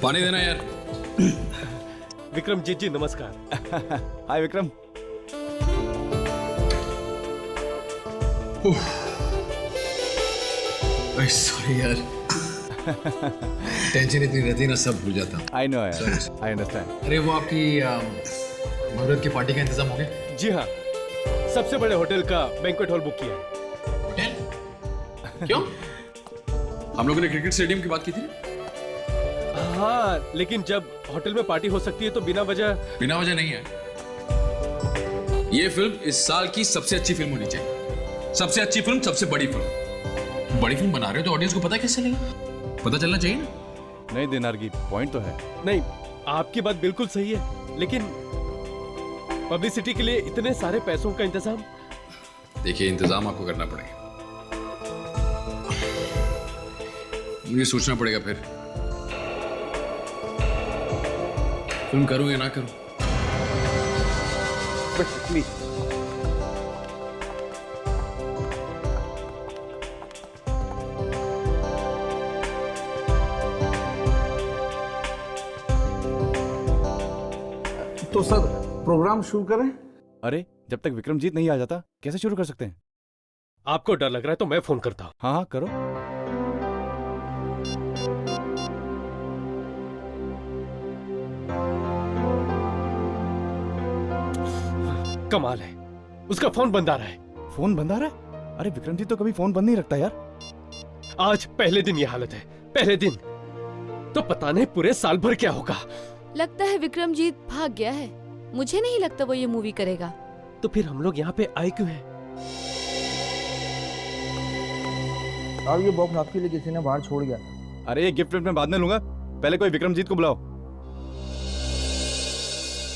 पानी देना यार। विक्रमजीत जी नमस्कार। हाय विक्रम। सॉरी यार, टेंशन इतनी रहती ना, सब भूल जाता हूँ। आई नो यार, आई अंडरस्टैंड। अरे वो आपकी मुहूर्त की पार्टी का इंतजाम हो गया? जी हाँ, सबसे बड़े होटल का बैंक्वेट हॉल बुक किया है। होटल? क्यों? हम लोगों ने क्रिकेट स्टेडियम की बात की थी। हाँ, लेकिन जब होटल में पार्टी हो सकती है तो बिना वजह नहीं है। ये फिल्म इस साल की सबसे अच्छी फिल्म होनी चाहिए। सबसे अच्छी फिल्म, सबसे बड़ी फिल्म। बड़ी फिल्म बना रहे हो तो ऑडियंस को पता कैसे लगेगा? पता चलना चाहिए ना। नहीं दिनार की पॉइंट तो है। नहीं, आपकी बात बिल्कुल सही है, लेकिन पब्लिसिटी के लिए इतने सारे पैसों का इंतजाम। देखिए, इंतजाम आपको करना पड़ेगा, मुझे सोचना पड़ेगा फिर फिल्म करूं या ना करूं। प्लीज। तो सर प्रोग्राम शुरू करें? अरे जब तक विक्रमजीत नहीं आ जाता कैसे शुरू कर सकते हैं? आपको डर लग रहा है तो मैं फोन करता हूं। हाँ हाँ करो। कमाल है, उसका फोन बंद आ रहा है। फोन बंद आ रहा है? अरे विक्रमजीत तो कभी फोन बंद नहीं रखता यार। आज पहले दिन ये हालत है, पहले दिन तो पता नहीं पूरे साल भर क्या होगा। लगता है विक्रमजीत भाग गया है। मुझे नहीं लगता वो ये मूवी करेगा। तो फिर हम लोग यहाँ पे आए क्यों हैं? अब ये बॉक्स आपके लिए किसी ने बाहर छोड़ गया। अरे ये गिफ्ट मैं बाद में लूंगा, पहले कोई विक्रमजीत को बुलाओ।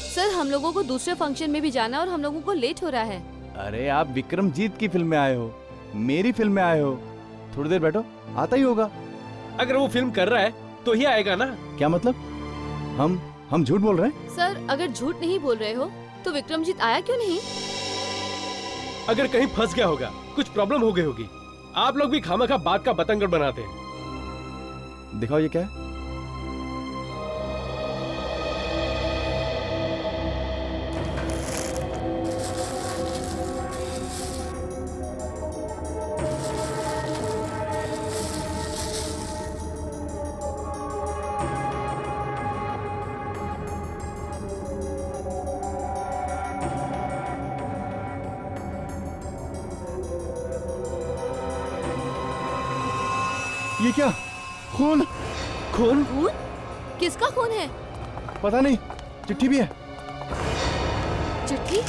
सर हम लोगों को दूसरे फंक्शन में भी जाना और हम लोगों को लेट हो रहा है। अरे आप विक्रमजीत की फिल्म में आए हो, मेरी फिल्म में आए हो, थोड़ी देर बैठो, आता ही होगा। अगर वो फिल्म कर रहा है तो ही आएगा ना। क्या मतलब? हम झूठ बोल रहे हैं? सर अगर झूठ नहीं बोल रहे हो तो विक्रमजीत आया क्यों नहीं? अगर कहीं फंस गया होगा, कुछ प्रॉब्लम हो गई होगी। आप लोग भी खामखा बात का बतंगड़ बनाते हैं। दिखाओ ये क्या है। ये क्या? खून? खून? खून? किसका खून है? पता नहीं, चिट्ठी भी है। चिट्ठी?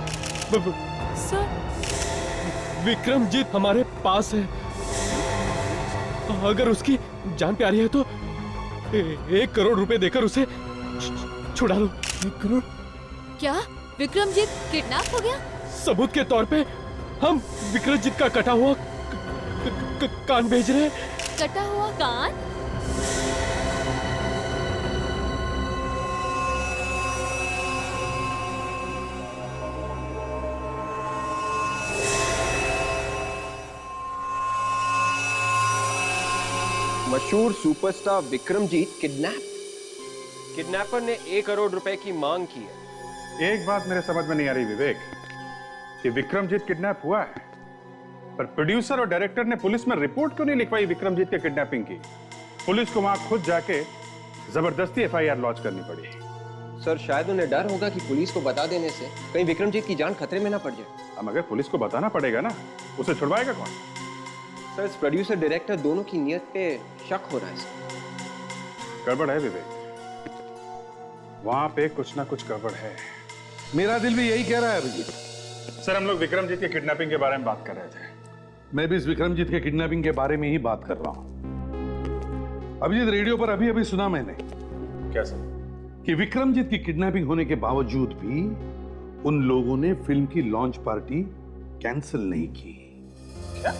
सर विक्रमजीत हमारे पास है। अगर उसकी जान प्यारी है तो 1 करोड़ रुपए देकर उसे छुड़ा लो। 1 करोड़? क्या विक्रमजीत किडनैप हो गया? सबूत के तौर पे हम विक्रमजीत का कटा हुआ कान भेज रहे हैं। कटा हुआ कान? मशहूर सुपरस्टार विक्रमजीत किडनैप। किडनैपर ने 1 करोड़ रुपए की मांग की है। एक बात मेरे समझ में नहीं आ रही विवेक, कि विक्रमजीत किडनैप हुआ है, पर प्रोड्यूसर और डायरेक्टर ने पुलिस में रिपोर्ट क्यों नहीं लिखवाई विक्रमजीत के किडनैपिंग की? पुलिस को वहां खुद जाके जबरदस्ती एफआईआर लॉन्च करनी पड़ी। सर शायद उन्हें डर होगा कि पुलिस को बता देने से कहीं विक्रमजीत की जान खतरे में ना पड़ जाए। अब अगर पुलिस को बताना पड़ेगा ना, उसे छुड़वाएगा कौन? सर इस प्रोड्यूसर डायरेक्टर दोनों की नियत पे शक हो रहा है सर। गड़बड़ है विवेक, वहां पे कुछ ना कुछ गड़बड़ है। मेरा दिल भी यही कह रहा है अभिजीत। सर हम लोग विक्रमजीत के किडनैपिंग के बारे में बात कर रहे थे। मैं भी इस विक्रमजीत के किडनैपिंग के बारे में ही बात कर रहा हूं। अभिजीत, रेडियो पर अभी अभी सुना मैंने। क्या सर? कि विक्रमजीत की किडनैपिंग होने के बावजूद भी उन लोगों ने फिल्म की लॉन्च पार्टी कैंसिल नहीं की। क्या?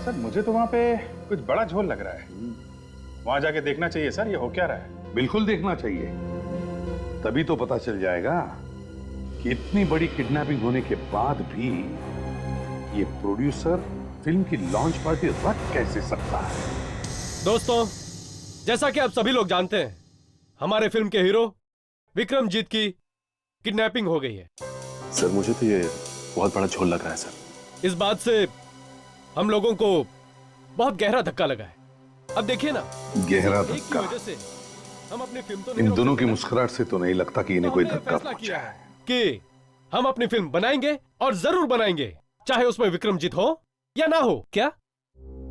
सर मुझे तो वहां पे कुछ बड़ा झोल लग रहा है। वहां जाके देखना चाहिए सर, ये हो क्या रहा है। बिल्कुल देखना चाहिए, तभी तो पता चल जाएगा कि इतनी बड़ी किडनैपिंग होने के बाद भी ये प्रोड्यूसर फिल्म की लॉन्च पार्टी रख कैसे सकता है। दोस्तों, जैसा कि आप सभी लोग जानते हैं, हमारे फिल्म के हीरो विक्रमजीत की किडनैपिंग हो गई है। सर मुझे तो ये बहुत बड़ा झोल लग रहा है सर। इस बात से हम लोगों को बहुत गहरा धक्का लगा है। अब देखिए ना, गहरा एक की धक्का। वजह से हम अपनी फिल्म तो नहीं इन रोक दोनों सकते की ना। मुस्कुराहट से तो नहीं लगता कि इन्हें कोई हमने धक्का फैसला पहुंचा किया है। है कि हम अपनी फिल्म बनाएंगे और जरूर बनाएंगे, चाहे उसमें विक्रमजीत हो या ना हो। क्या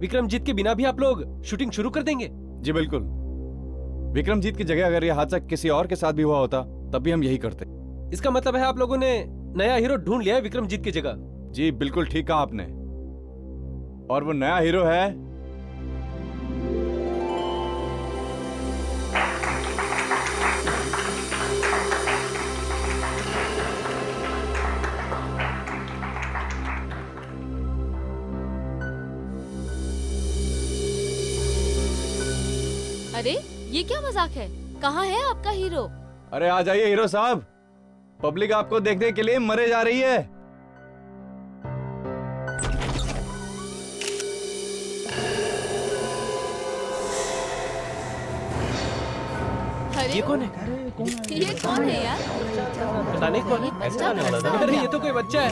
विक्रमजीत के बिना भी आप लोग शूटिंग शुरू कर देंगे? जी बिल्कुल। विक्रमजीत की जगह अगर यह हादसा किसी और के साथ भी हुआ होता तब भी हम यही करते। इसका मतलब है आप लोगों ने नया हीरो ढूंढ लिया है विक्रमजीत की जगह। जी बिल्कुल ठीक कहा आपने। और वो नया हीरो है अरे ये क्या मजाक है? कहाँ है आपका हीरो? अरे आ जाइए हीरो साहब, पब्लिक आपको देखने के लिए मरे जा रही है। अरे ये कौन है? ये कौन है यार? पता नहीं कौन है। बच्चा कैसा हो अरे गया? ये तो कोई बच्चा है।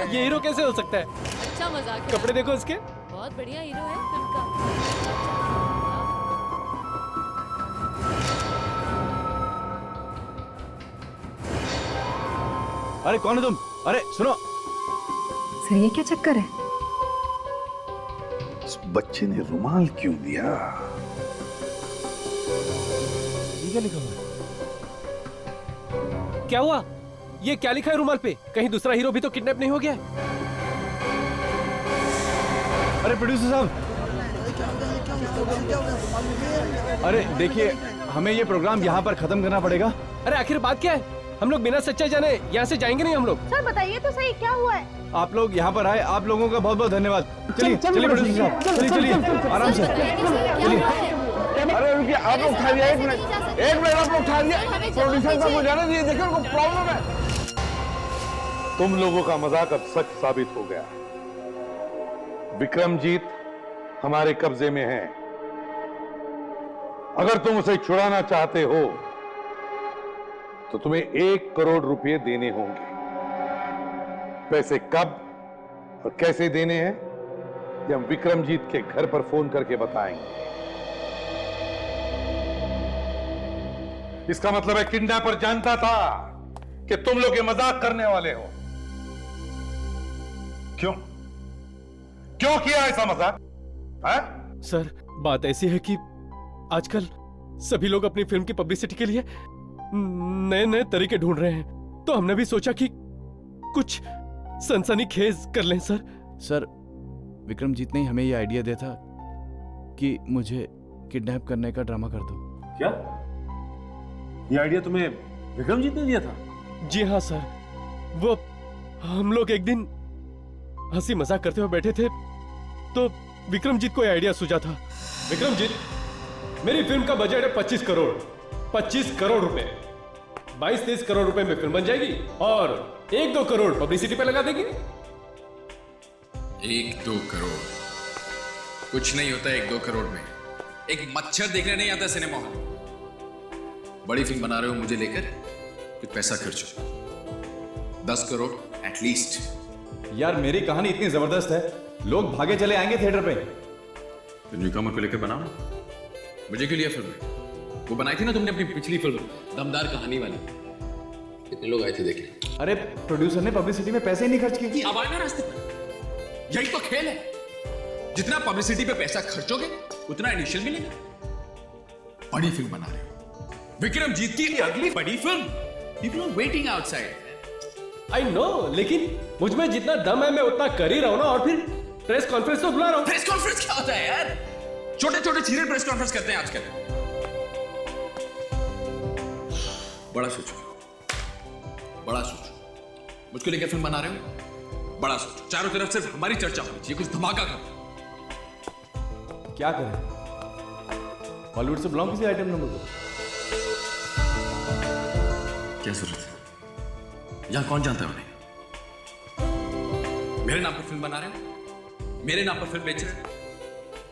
ये हीरो कैसे हो सकता है? अच्छा मजाक है। कपड़े देखो इसके। बहुत बढ़िया हीरो है फिल्म का। अरे कौन है तुम? अरे सुनो, सर ये क्या चक्कर है? इस बच्चे ने रुमाल क्यों दिया? ये क्या लिखा हुआ है? क्या हुआ? ये क्या लिखा है रुमाल पे? कहीं दूसरा हीरो भी तो किडनैप नहीं हो गया है? अरे प्रोड्यूसर साहब, अरे देखिए हमें ये प्रोग्राम यहाँ पर खत्म करना पड़ेगा। अरे आखिर बात क्या है? हम लोग बिना सच्चाई जाने यहाँ से जाएंगे नहीं हम लोग। सर बताइए तो सही क्या हुआ है? आप लोग यहाँ पर आए, आप लोगों का बहुत बहुत धन्यवाद। चलिए चलिए प्रोड्यूसर साहब, चलिए चलिए आराम से। चलिए। अरे रुकिए, आप लोग ठहरिए, एक मिनट आप लोग ठहरिए। प्रोड्यूसर साहब को जाने दीजिए, देखिए उनको प्रॉब्लम है। तुम लोगों का मजाक अब सच साबित हो गया। विक्रमजीत हमारे कब्जे में है। अगर तुम उसे छुड़ाना चाहते हो तो तुम्हें 1 करोड़ रुपए देने होंगे। पैसे कब और कैसे देने हैं ये हम विक्रमजीत के घर पर फोन करके बताएंगे। इसका मतलब है किडनैपर जानता था कि तुम लोग ये मजाक करने वाले हो। क्यों किया ऐसा मजाक? सर बात ऐसी है कि आजकल सभी लोग अपनी फिल्म की पब्लिसिटी के लिए नए नए तरीके ढूंढ रहे हैं, तो हमने भी सोचा कि कुछ सनसनीखेज कर लें। सर विक्रमजीत ने हमें ये आइडिया दिया था कि मुझे किडनैप करने का ड्रामा कर दो। क्या ये आइडिया तुम्हें विक्रमजीत ने दिया था? जी हाँ सर, वो हम लोग एक दिन हंसी मजाक करते हुए बैठे थे तो विक्रमजीत को आइडिया सूझा था। विक्रमजीत, मेरी फिल्म का बजट है 25 करोड़। 25 करोड़ रुपए, 22-23 करोड़ रुपए में फिल्म बन जाएगी और 1-2 करोड़ पब्लिसिटी पे लगा देंगे। 1-2 करोड़ कुछ नहीं होता 1-2 करोड़ में। एक मच्छर देखने नहीं आता सिनेमा हॉल। बड़ी फिल्म बना रहे हो मुझे लेकर, कुछ पैसा खर्च हो। 10 करोड़ एटलीस्ट। यार मेरी कहानी इतनी जबरदस्त है, लोग भागे चले आएंगे थिएटर पे। तो न्यूकमर को लेकर बनाओ। मुझे क्यों लिया फिल्म? वो बनाई थी ना तुमने अपनी पिछली फिल्म दमदार कहानी वाली। कितने लोग आए थे देखने? अरे प्रोड्यूसर ने पब्लिसिटी में पैसे ही नहीं खर्च किए। अब आए ना रास्ते पर। यही तो खेल है, जितना पब्लिसिटी पे पैसा खर्चोगे उतना इनिशियल मिलेगा। बड़ी फिल्म बना रहे हो, विक्रमजीत की अगली बड़ी film. People are waiting outside. I know, लेकिन मुझ में जितना दम है मैं उतना कर ही रहा हूं ना। और फिर प्रेस कॉन्फ्रेंस तो बुला रहा हूं। प्रेस कॉन्फ्रेंस क्या होता है यार? छोटे छोटे चीजें प्रेस कॉन्फ्रेंस करते हैं आजकल। बड़ा सोचो, बड़ा सोचो। मुझको लेकर फिल्म बना रहे हो, बड़ा सोचो। चारों तरफ सिर्फ हमारी चर्चा होनी चाहिए, कुछ धमाका करो। क्या करें, हॉलीवुड से बुलाऊं किसी आइटम नंबर को? क्या जरूरत है? यहां कौन जानता है उन्हें? मेरे नाम पर फिल्म बना रहे हो, मेरे नाम पर फिल्म बेच रहे हो,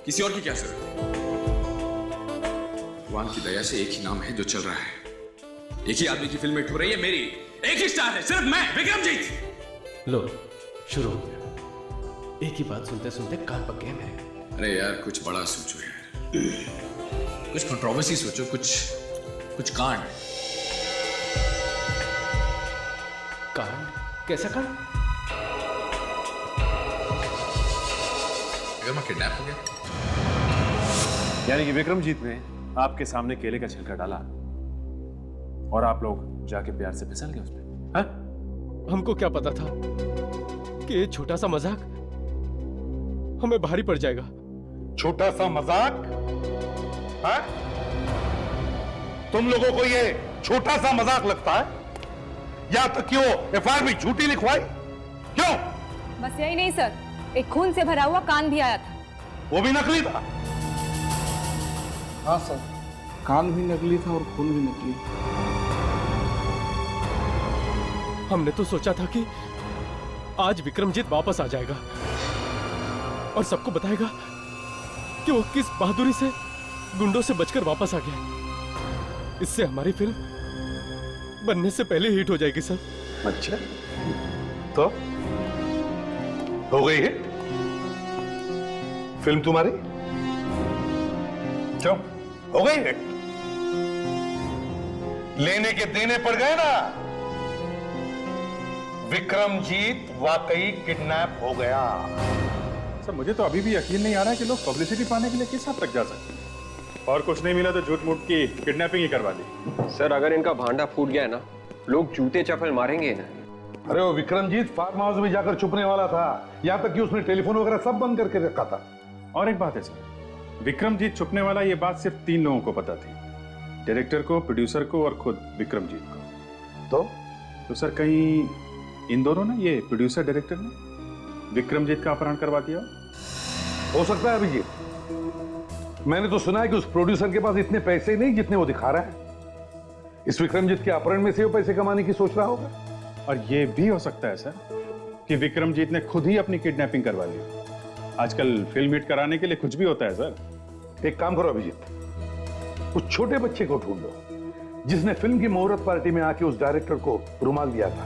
किसी और की क्या जरूरत है? भगवान की दया से एक ही नाम है जो चल रहा है। एक ही आदमी की फिल्म हिट हो रही है, मेरी। एक ही स्टार है, सिर्फ मैं, विक्रमजीत। लो, शुरू हो गया। एक ही बात सुनते सुनते कान पक गए मेरे। अरे यार, कुछ बड़ा सोचो यार, कुछ कंट्रोवर्सी सोचो, कुछ कांड। कांड? कैसा कांड? अगर मैं किडनैप हो गया, यानी कि विक्रमजीत ने आपके सामने केले का छिलका डाला और आप लोग जाके प्यार से फिसल गए उसमें, हाँ? हमको क्या पता था कि ये छोटा सा मजाक हमें भारी पड़ जाएगा। छोटा सा मजाक? हाँ? तुम लोगों को ये छोटा सा मजाक लगता है? या तो क्यों एफआईआर भी झूठी लिखवाई? क्यों? बस यही नहीं सर, एक खून से भरा हुआ कान भी आया था। वो भी नकली था? हाँ सर, कान भी नकली था और खून भी नकली। हमने तो सोचा था कि आज विक्रमजीत वापस आ जाएगा और सबको बताएगा कि वो किस बहादुरी से गुंडों से बचकर वापस आ गया। इससे हमारी फिल्म बनने से पहले हिट हो जाएगी सर। अच्छा, तो हो गई है फिल्म तुम्हारी? क्यों हो गई है? लेने के देने पड़ गए ना। विक्रमजीत वाकई किडनैप हो गया। सर, मुझे तो अभी भी यकीन नहीं आ रहा है कि लोग पब्लिसिटी पाने के लिए किस हद तक जा सकते हैं। और कुछ नहीं मिला तो झूठ मूठ की किडनैपिंग ही करवा दी। सर, अगर इनका भांडा फूट गया ना, लोग जूते चप्पल मारेंगे ना। अरे वो विक्रमजीत फार्म हाउस में जाकर छुपने वाला था, यहां तक कि उसने टेलीफोन वगैरह सब बंद करके रखा था। और एक बात है सर, विक्रमजीत छुपने वाला, ये बात सिर्फ 3 लोगों को पता थी, डायरेक्टर को, प्रोड्यूसर को और खुद विक्रमजीत को। तो सर, कहीं इन दोनों ने, ये प्रोड्यूसर डायरेक्टर ने विक्रमजीत का अपहरण करवा दिया हो सकता है अभिजीत। मैंने तो सुना है कि उस प्रोड्यूसर के पास इतने पैसे ही नहीं जितने वो दिखा रहा है। इस विक्रमजीत के अपहरण में से वो पैसे कमाने की सोच रहा होगा। और ये भी हो सकता है सर कि विक्रमजीत ने खुद ही अपनी किडनैपिंग करवा ली। आजकल फिल्म हिट कराने के लिए कुछ भी होता है सर। एक काम करो अभिजीत, उस छोटे बच्चे को ढूंढो जिसने फिल्म की मुहूर्त पार्टी में आके उस डायरेक्टर को रुमाल दिया था।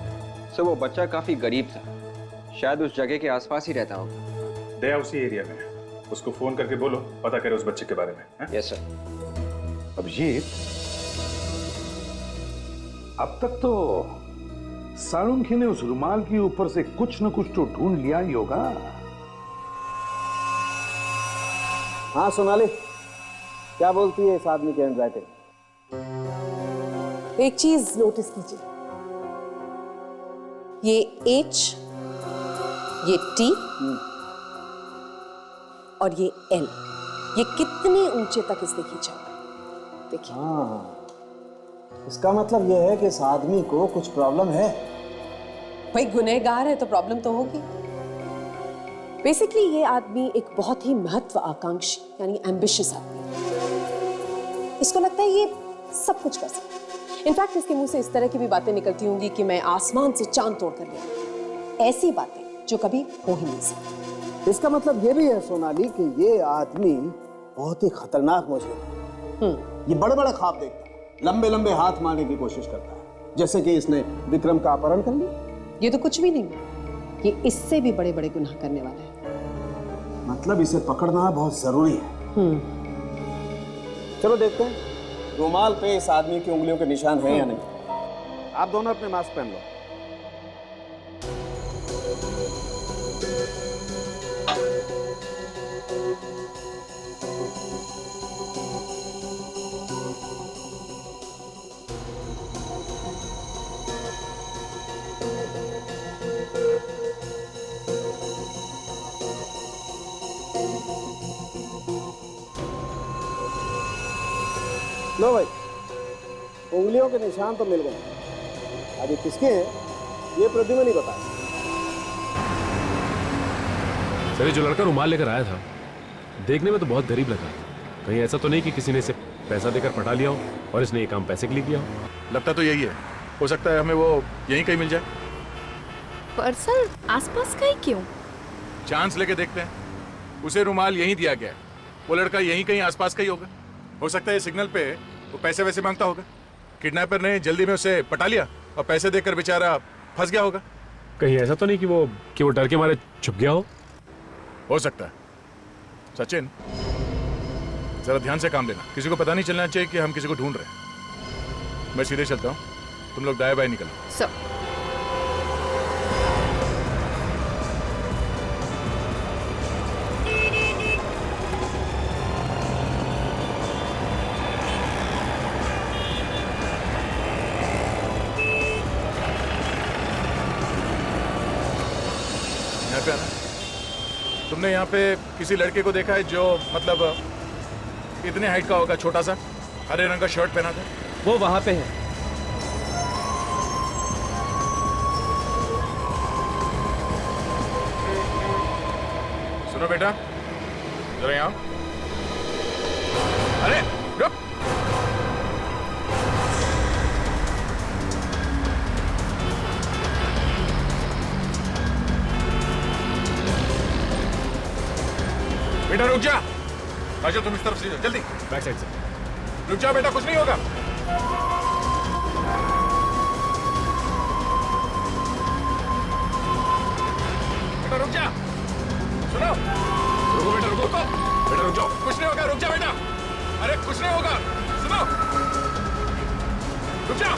सर, वो बच्चा काफी गरीब था, शायद उस जगह के आसपास ही रहता होगा। दया उसी एरिया में है, उसको फोन करके बोलो पता करे उस बच्चे के बारे में। Yes sir. अभिजीत, अब तक तो साळुंखे ने उस रुमाल के ऊपर से कुछ न कुछ तो ढूंढ लिया ही होगा। हाँ सोनाली, क्या बोलती है इस आदमी की हैंडराइटिंग? एक चीज नोटिस कीजिए, ये H, ये T और ये L, ये कितने ऊंचे तक इसने खींचा हुआ है, देखिए। हाँ, इसका मतलब यह है कि इस आदमी को कुछ प्रॉब्लम है। भाई गुनहगार है तो प्रॉब्लम तो होगी। बेसिकली ये आदमी एक बहुत ही महत्वाकांक्षी यानी एम्बिशियस आदमी है। इसको लगता है ये सब कुछ कर सकता है। इनफैक्ट इसके मुंह से इस तरह की भी बातें निकलती होंगी कि मैं आसमान से चांद तोड़ कर लिया, ऐसी बातें जो कभी हो ही नहीं सकती। इसका मतलब ये भी है सोनाली कि ये आदमी बहुत ही खतरनाक मुजरिम है। ये बड़े बड़े ख्वाब देखता है, लंबे लंबे हाथ मारने की कोशिश करता है, जैसे कि इसने विक्रम का अपहरण कर लिया। ये तो कुछ भी नहीं, ये इससे भी बड़े बड़े गुनाह करने वाला है। मतलब इसे पकड़ना बहुत जरूरी है। चलो देखते हैं रुमाल पे इस आदमी की उंगलियों के निशान हैं या नहीं। आप दोनों अपने मास्क पहन लो। लो भाई, उंगलियों के निशान तो मिल गए। अभी किसके हैं ये प्रद्युम्न नहीं बताया। सर, ये जो लड़का रुमाल लेकर आया था, देखने में तो बहुत गरीब लगा। कहीं ऐसा तो नहीं कि किसी ने इसे पैसा देकर पटा लिया हो और इसने ये काम पैसे के लिए किया हो? लगता तो यही है। हो सकता है हमें वो यहीं कहीं मिल जाए। पर सर, आसपास का ही क्यों? चांस लेके देखते हैं। उसे रुमाल यहीं दिया गया है, वो लड़का यहीं कहीं आसपास का ही होगा। हो सकता है ये सिग्नल पे वो पैसे वैसे मांगता होगा। किडनैपर ने जल्दी में उसे पटा लिया और पैसे देकर बेचारा फंस गया होगा। कहीं ऐसा तो नहीं कि वो डर के मारे छुप गया हो सकता है। सचिन, जरा ध्यान से काम लेना, किसी को पता नहीं चलना चाहिए कि हम किसी को ढूंढ रहे हैं। मैं सीधे चलता हूँ, तुम लोग दाएं बाएं निकलो। सर यहाँ पे आना। तुमने यहाँ पे किसी लड़के को देखा है जो मतलब इतने हाइट का होगा, छोटा सा, हरे रंग का शर्ट पहना था? वो वहां पे है। सुनो बेटा, जरा यहाँ। अरे रुक। बेटा रुक जा। राजा तुम इस तरफ से जाओ, जल्दी। बैक साइड से। रुक जा बेटा, कुछ नहीं होगा। बेटा रुक जा। सुनो। रुको बेटा, रुको। बेटा रुक जाओ, कुछ नहीं होगा, रुक जा बेटा। अरे कुछ नहीं होगा, सुनो। रुक जा।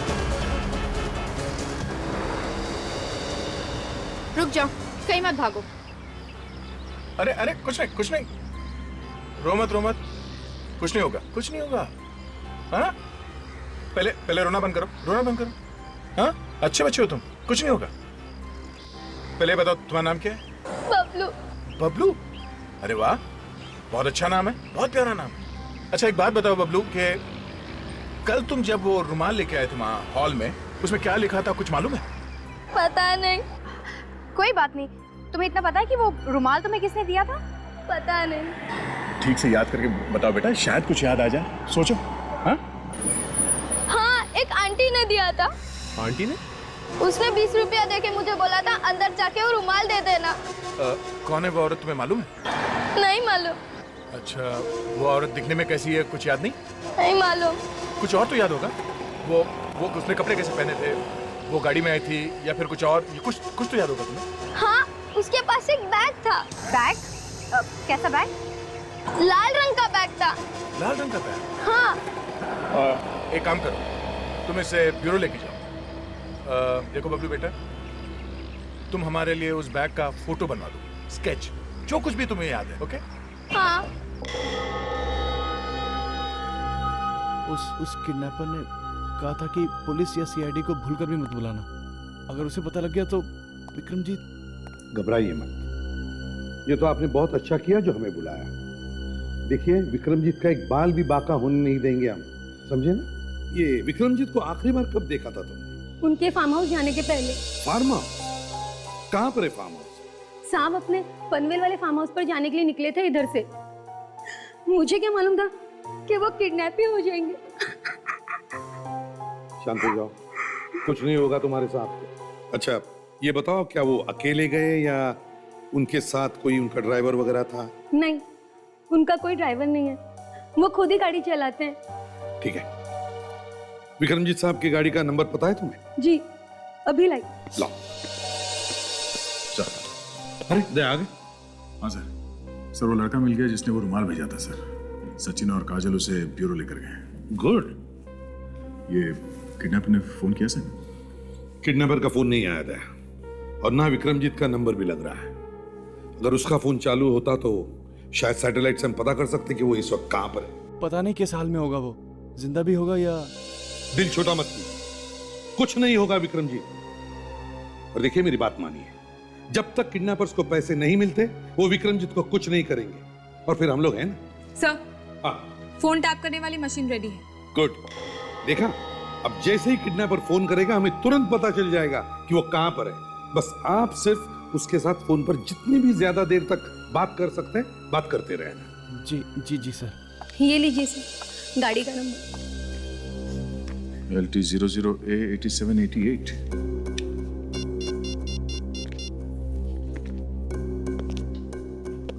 रुक जाओ, कहीं मत भागो। अरे अरे कुछ नहीं। रो मत, कुछ नहीं होगा, कुछ नहीं होगा। हाँ, पहले रोना बंद करो। हाँ, अच्छे बच्चे हो तुम, कुछ नहीं होगा। पहले बताओ तुम्हारा नाम क्या है? बबलू। अरे वाह, बहुत अच्छा नाम है, बहुत प्यारा नाम है। अच्छा एक बात बताओ बबलू, कि कल तुम जब वो रुमाल लेके आए थे वहाँ हॉल में, उसमें क्या लिखा था, कुछ मालूम है? पता नहीं। कोई बात नहीं, तुम्हें इतना पता है कि वो रुमाल तुम्हें किसने दिया था? पता नहीं। ठीक से याद करके बताओ बेटा, शायद कुछ याद आ जाए, सोचो। हाँ, एक आंटी ने दिया था। आंटी ने? उसने 20 रुपया देके मुझे बोला था अंदर जाके वो रुमाल दे देना। कौन है वो औरत, तुम्हें मालूम है? नहीं मालूम। अच्छा, वो औरत दिखने में कैसी है, कुछ याद नहीं? नहीं मालूम। कुछ और तो याद होगा। वो उसने कपड़े कैसे पहने थे, वो गाड़ी में आई थी या फिर कुछ और, कुछ तो याद होगा तुम्हें? हाँ, उसके पास एक बैग था। बैग? कैसा बैग? लाल रंग का बैग था। लाल रंग का बैग? हाँ। एक काम करो, तुम इसे ब्यूरो लेके जाओ। देखो बबलू बेटा, तुम हमारे लिए उस बैग का फोटो बनवा दो, स्केच, जो कुछ भी तुम्हें याद है। ओके? हाँ। उस किडनैपर ने कहा था कि पुलिस या सीआईडी को भूलकर भी मत बुलाना। अगर उसे पता लग गया तो विक्रमजीत। घबराइए मत, ये तो आपने बहुत अच्छा किया जो हमें बुलाया। देखिए, विक्रमजीत का एक बाल भी बाका होने नहीं देंगे हम, समझे ना? ये विक्रमजीत को आखिरी बार कब देखा था तुमने? उनके फार्म हाउस जाने के पहले। Farm house? कहाँ पर है फार्म हाउस? साहब अपने पनवेल वाले फार्म हाउस पर जाने के लिए निकले थे इधर से। मुझे क्या मालूम था कि वो किडनैप ही हो जाएंगे। शांत हो जाओ, कुछ नहीं होगा तुम्हारे साथ। अच्छा ये बताओ, क्या वो अकेले गए या उनके साथ कोई उनका ड्राइवर वगैरह था? नहीं, उनका कोई ड्राइवर नहीं है, वो खुद ही गाड़ी चलाते हैं। ठीक है। विक्रमजीत साहब की गाड़ी का नंबर पता है तुम्हें? जी, अभी लाई। लाओ। अरे दे आ गए। हाँ सर, वो लड़का मिल गया जिसने वो रुमाल भेजा था सर। सचिन और काजल उसे ब्यूरो लेकर गए। गुड। ये किडनैपर ने फोन किया सर? किडनैपर का फोन नहीं आया था और ना विक्रमजीत का नंबर भी लग रहा है। अगर उसका फोन चालू होता तो शायद सैटेलाइट से हम पता कर सकते कि वो इस वक्त कहां पर है। पता नहीं किस हाल में होगा, वो जिंदा भी होगा या। दिल छोटा मत कीजिए, कुछ नहीं होगा विक्रमजीत। और देखिए मेरी बात मानिए, जब तक किडनैपर्स को पैसे नहीं मिलते वो विक्रमजीत को कुछ नहीं करेंगे। और फिर हम लोग हैं ना। सर, हाँ, फोन टैप करने वाली मशीन रेडी है। गुड। देखा, अब जैसे ही किडनैपर फोन करेगा हमें तुरंत पता चल जाएगा कि वो कहां पर है। बस आप सिर्फ उसके साथ फोन पर जितनी भी ज्यादा देर तक बात कर सकते हैं बात करते रहना। जी जी जी सर। ये लीजिए सर, गाड़ी का number. LT 00A8788।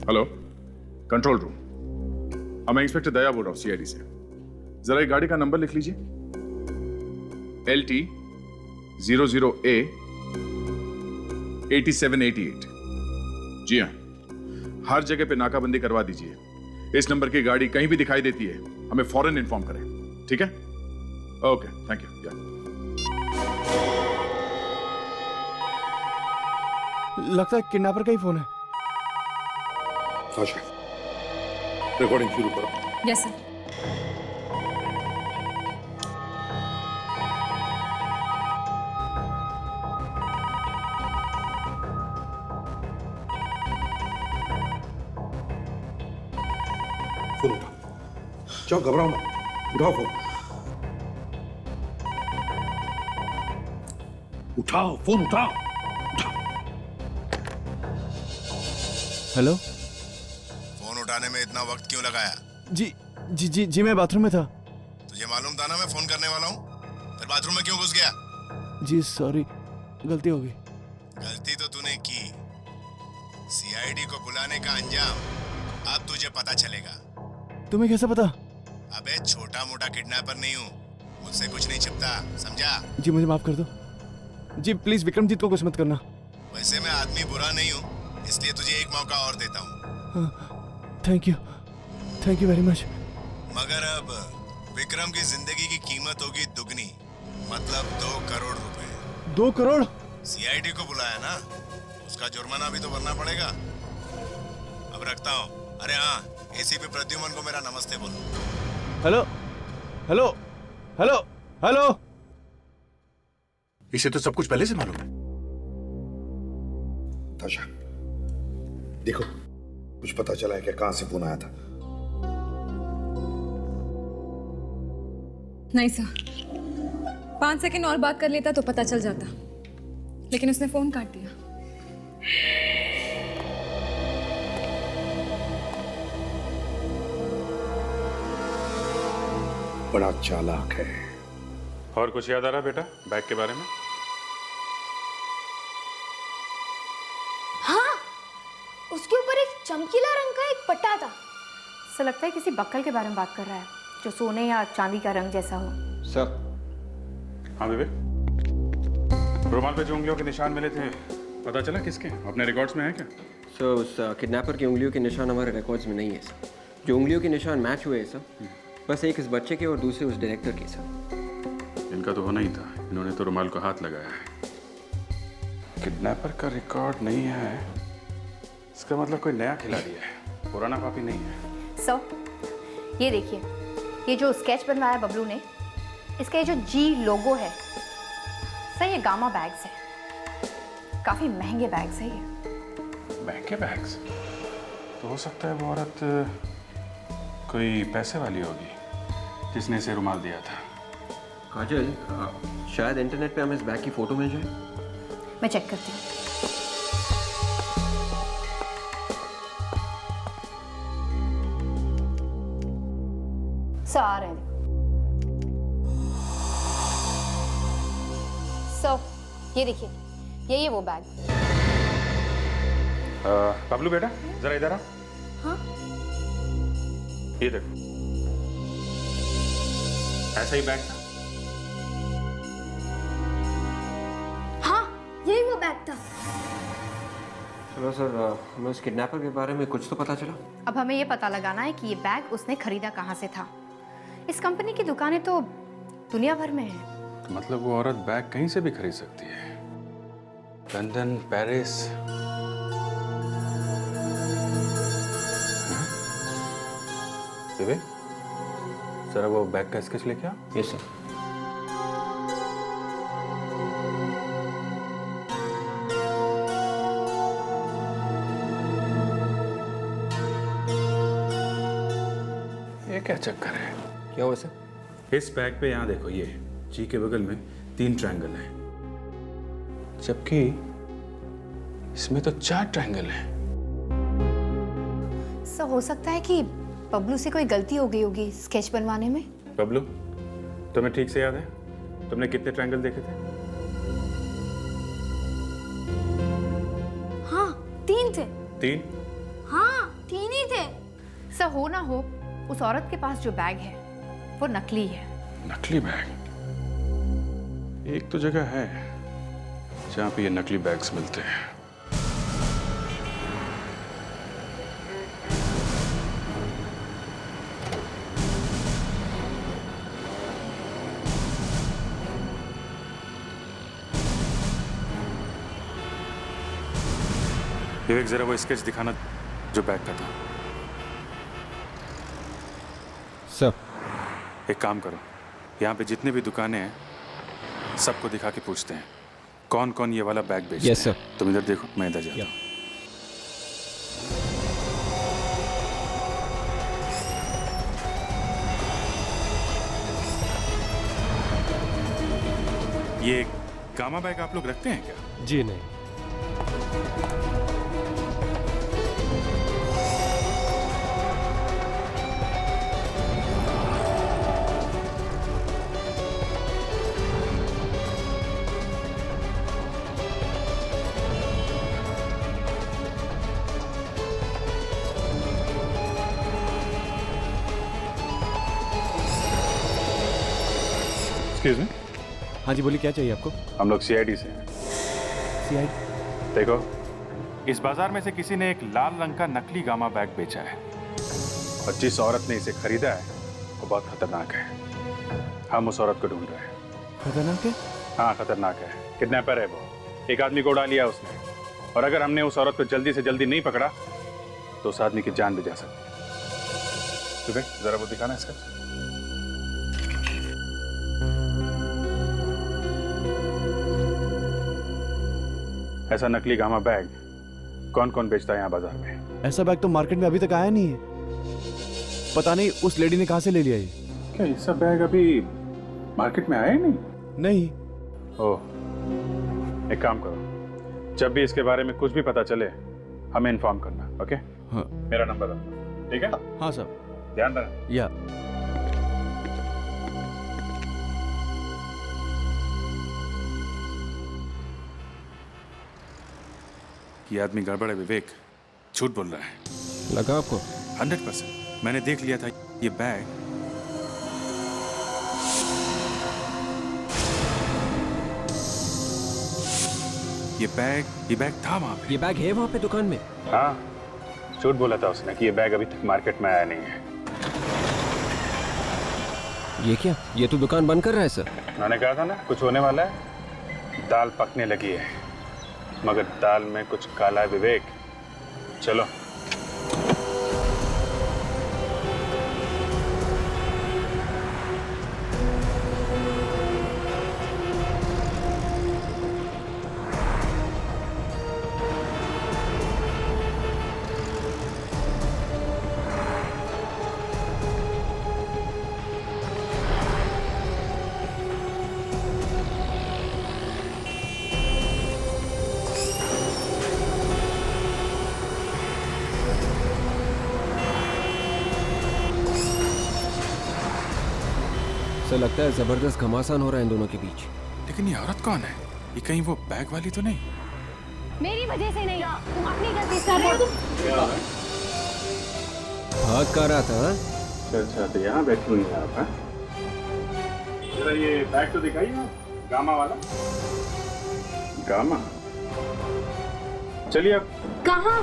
Hello, control room. मैं इंस्पेक्टर दया बोल रहा हूँ CID से। जरा ये गाड़ी का नंबर लिख लीजिए, LT00A 8788। जी हाँ, हर जगह पे नाकाबंदी करवा दीजिए। इस नंबर की गाड़ी कहीं भी दिखाई देती है हमें फौरन इन्फॉर्म करें, ठीक है? Okay, thank you. लगता है किडनैपर का ही फोन है। साशा, रिकॉर्डिंग शुरू करो। Yes sir. फोन उठाओ, जाओ, घबराओ मत, उठाओ फोन, उठाओ फोन, उठाओ। हेलो। फोन उठाने में इतना वक्त क्यों लगाया? जी जी जी जी मैं बाथरूम में था। तुझे मालूम था ना मैं फोन करने वाला हूँ, फिर बाथरूम में क्यों घुस गया? जी सॉरी, गलती हो गई। गलती तो तूने की, सीआईडी को बुलाने का अंजाम अब तुझे पता चलेगा। तुम्हें कैसे पता? अबे छोटा मोटा किडनैपर नहीं हूँ, मुझसे कुछ नहीं छिपता, समझा? जी मुझे माफ कर दो। जी प्लीज विक्रमजीत को कुछ मत करना। वैसे मैं आदमी बुरा नहीं हूँ, इसलिए तुझे एक मौका और देता हूँ। Thank you very much. मगर अब विक्रम की जिंदगी की कीमत होगी दुगनी, मतलब 2 करोड़ रुपए। 2 करोड़? सीआईडी को बुलाया ना, उसका जुर्माना भी तो भरना पड़ेगा। अब रखता हूँ। अरे हाँ, एसीपी प्रद्युमन को मेरा नमस्ते बोल। Hello hello hello hello. इसे तो सब कुछ पहले से मालूम है। ताशा, देखो, कुछ पता चला है क्या? कहां से फोन आया था? नहीं सर, 5 सेकंड और बात कर लेता तो पता चल जाता, लेकिन उसने फोन काट दिया। बड़ा चालाक है। और कुछ याद आ रहा बेटा बैग के बारे में? हाँ, उसके ऊपर एक चमकीला रंग का एक पट्टा था। ऐसा लगता है किसी बक्कल के बारे में बात कर रहा है, जो सोने या चांदी का रंग जैसा हो। सर। हाँ बेबे, रुमाल पे जो उंगलियों के निशान मिले थे पता चला किसके? अपने रिकॉर्ड्स में है क्या? सर उस किडनैपर की उंगलियों के निशान हमारे रिकॉर्ड्स में नहीं है सर। जो उंगलियों के निशान मैच हुए हैं सर, बस एक इस बच्चे के और दूसरे उस डायरेक्टर के सर। इनका तो होना ही था, इन्होंने तो रुमाल को हाथ लगाया है। किडनैपर का रिकॉर्ड नहीं है, इसका मतलब कोई नया खिलाड़ी है, पुराना पापी नहीं है। सर ये देखिए, ये जो स्केच बनवाया बबलू ने, इसका ये जो जी लोगो है सर, ये गामा बैग्स है। काफी महंगे बैग्स है ये। महंगे बैग्स? तो हो सकता है वो औरत कोई पैसे वाली होगी जिसने इसे रुमाल दिया था। काजल, शायद इंटरनेट पे हमें इस बैग की फोटो मिल जाए। मैं चेक करती हूँ। सर आ रहे हैं। सर ये देखिए, यही है वो बैग। बबलू बेटा जरा इधर आ। हाँ? ये देखो, ऐसा ही बैग था। हाँ, यही वो बैग था। चलो सर, हमें उस किडनैपर के बारे में कुछ तो पता चला। अब हमें ये पता लगाना है कि ये बैग उसने खरीदा कहाँ से था। इस कंपनी की दुकानें तो दुनिया भर में हैं। तो मतलब वो औरत बैग कहीं से भी खरीद सकती है? London, Paris. जरा वो बैग का स्केच लेके आ। Yes sir. ये क्या चक्कर है? क्या हुआ सर? इस बैग पे यहाँ देखो, ये जी के बगल में 3 ट्रायंगल हैं, जबकि इसमें तो 4 ट्रायंगल हैं। सर हो सकता है कि बबलू से कोई गलती हो गई होगी स्केच बनवाने में। बबलू, तुम्हें ठीक से याद है तुमने कितने ट्रायंगल देखे थे? हाँ 3 थे। 3? हाँ 3 ही थे। सर हो ना हो, उस औरत के पास जो बैग है वो नकली है। नकली बैग? एक तो जगह है जहां पे ये नकली बैग्स मिलते हैं। विवेक, जरा वो स्केच दिखाना जो बैग का था। सर, एक काम करो, यहाँ पे जितने भी दुकानें हैं सबको दिखा के पूछते हैं कौन कौन ये वाला बैग बेचते हैं। Yes sir. तुम इधर देखो, मैं इधर जाता हूँ। ये गामा बैग आप लोग रखते हैं क्या? जी नहीं। Excuse me. हाँ जी बोलिए, क्या चाहिए आपको? हम लोग सीआईडी से हैं। सीआईडी? देखो, इस बाजार में से किसी ने एक लाल रंग का नकली गामा बैग बेचा है और जिस औरत ने इसे खरीदा है वो बहुत खतरनाक है। हम उस औरत को ढूंढ रहे हैं। खतरनाक है? हाँ, खतरनाक है। किडनैपर है वो। एक आदमी को उड़ा लिया उसने, और अगर हमने उस औरत को जल्दी से जल्दी नहीं पकड़ा तो उस आदमी की जान भी जा सकती है। तो देख, जरा वो दिखाना इसका। ऐसा नकली गामा बैग कौन कौन बेचता है यहाँ बाजार में? ऐसा बैग तो मार्केट में अभी तक आया नहीं है। पता नहीं उस लेडी ने कहां से ले लिया ये। क्या ऐसा बैग अभी मार्केट में आया ही नहीं? नहीं। ओह, एक काम करो, जब भी इसके बारे में कुछ भी पता चले हमें इन्फॉर्म करना। ओके? हाँ। मेरा नंबर है, ठीक है? हाँ सर। ध्यान रखना। या ये आदमी गड़बड़ है विवेक, झूठ बोल रहा है। लगा आपको? 100%। मैंने देख लिया था ये बैग। ये बैग था वहां पे। ये बैग है वहां पे दुकान में? हाँ, झूठ बोला था उसने कि ये बैग अभी तक मार्केट में आया नहीं है। ये क्या? ये तो दुकान बंद कर रहा है सर। मैंने कहा था ना कुछ होने वाला है। दाल पकने लगी है, मगर दाल में कुछ काला है विवेक। चलो। लगता है जबरदस्त घमासान हो रहा है इन दोनों के बीच। लेकिन ये औरत कौन है? ये कहीं वो बैग वाली तो नहीं? मेरी वजह से नहीं, तुम अपनी गलती से भाग कर रहा था। अच्छा, तो यहाँ बैठी हुई है आप? जरा ये बैग तो दिखाइए, गामा वाला। गामा? चलिए अब। कहाँ?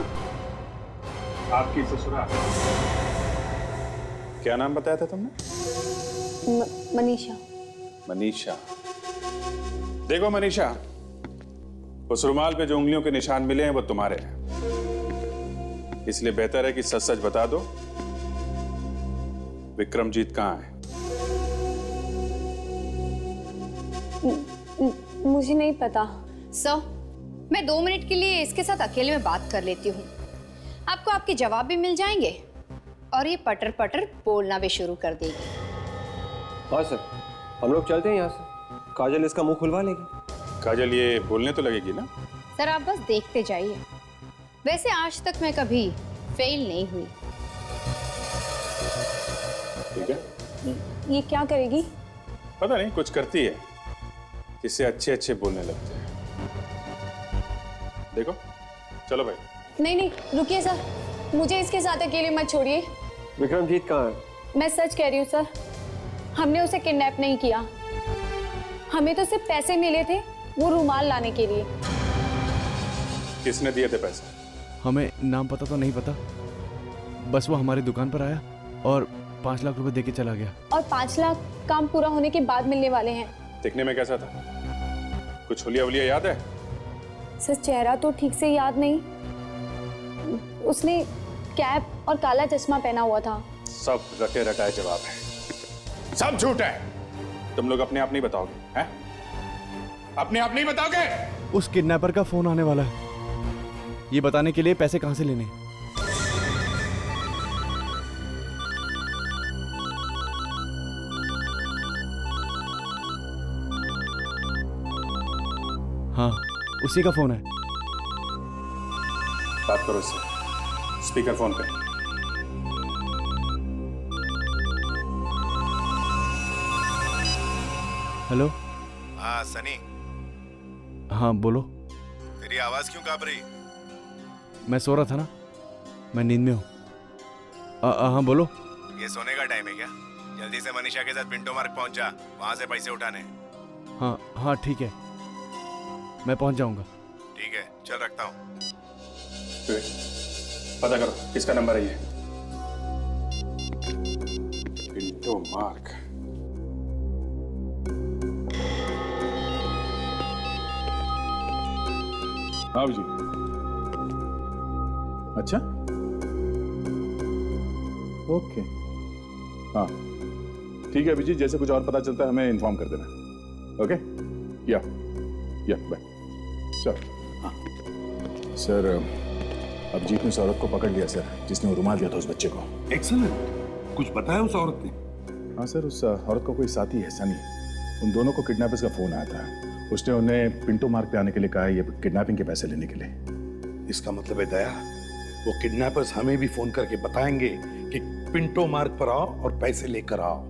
आपकी ससुराल। क्या नाम बताया था तुमने? मनीषा। मनीषा। देखो मनीषा, उस रुमाल पे जो उंगलियों के निशान मिले हैं वो तुम्हारे हैं, इसलिए बेहतर है कि सच सच बता दो, विक्रमजीत कहाँ है? मुझे नहीं पता सर। मैं 2 मिनट के लिए इसके साथ अकेले में बात कर लेती हूँ। आपको आपके जवाब भी मिल जाएंगे और ये पटर पटर बोलना भी शुरू कर देगी। हाँ सर, हम लोग चलते हैं यहाँ से। काजल इसका मुंह खुलवा लेगी। काजल ये बोलने तो लगेगी ना? सर आप बस देखते जाइए। वैसे आज तक मैं कभी फेल नहीं हुई। ठीक है। ये क्या करेगी? पता नहीं, कुछ करती है जिससे अच्छे अच्छे बोलने लगते हैं। देखो, चलो भाई। नहीं नहीं रुकिए सर, मुझे इसके साथ अकेले मत छोड़िए। विक्रमजीत कहाँ है? मैं सच कह रही हूँ सर। हमने उसे किडनैप नहीं किया। हमें तो सिर्फ पैसे मिले थे वो रुमाल लाने के लिए। किसने दिए थे पैसे? हमें नाम पता तो नहीं पता, बस वो हमारी दुकान पर आया और 5 लाख रुपए देके चला गया। और 5 लाख काम पूरा होने के बाद मिलने वाले हैं। दिखने में कैसा था? कुछ हुलिया वुलिया याद है? सर चेहरा तो ठीक से याद नहीं। उसने कैप और काला चश्मा पहना हुआ था। सब रटे रटाए जवाब है, सब झूठ है। तुम लोग अपने आप नहीं बताओगे हैं? अपने आप नहीं बताओगे? उस किडनैपर का फोन आने वाला है, ये बताने के लिए पैसे कहां से लेने। हाँ, उसी का फोन है। बात करो इससे, स्पीकर फोन पे। हेलो। हाँ सनी। हाँ बोलो। तेरी आवाज क्यों कांप रही? मैं सो रहा था ना, मैं नींद में हूँ। हाँ बोलो। ये सोने का टाइम है क्या? जल्दी से मनीषा के साथ पिंटो मार्ग पहुंच जा, वहां से पैसे उठाने। हाँ ठीक है, मैं पहुंच जाऊंगा। ठीक है, चल रखता हूँ। पता करो किसका नंबर है ये। पिंटो मार्ग। हाँ जी। अच्छा, ओके, हाँ ठीक है अभिजीत, जैसे कुछ और पता चलता है हमें इन्फॉर्म कर देना। ओके, या बाय। सर। हाँ सर, अभिजीत ने उस औरत को पकड़ लिया सर, जिसने वो रुमाल दिया था उस बच्चे को। एक्सीलेंट, कुछ बताया उस औरत ने? हाँ सर, उस औरत का कोई साथी है सनी, उन दोनों को किडनैपर्स का फोन आया था। उसने उन्हें पिंटो मार्ग पे आने के लिए कहा है, ये किडनैपिंग के पैसे लेने के लिए। इसका मतलब है दया, वो किडनैपर्स हमें भी फोन करके बताएंगे कि पिंटो मार्ग पर आओ और पैसे लेकर आओ।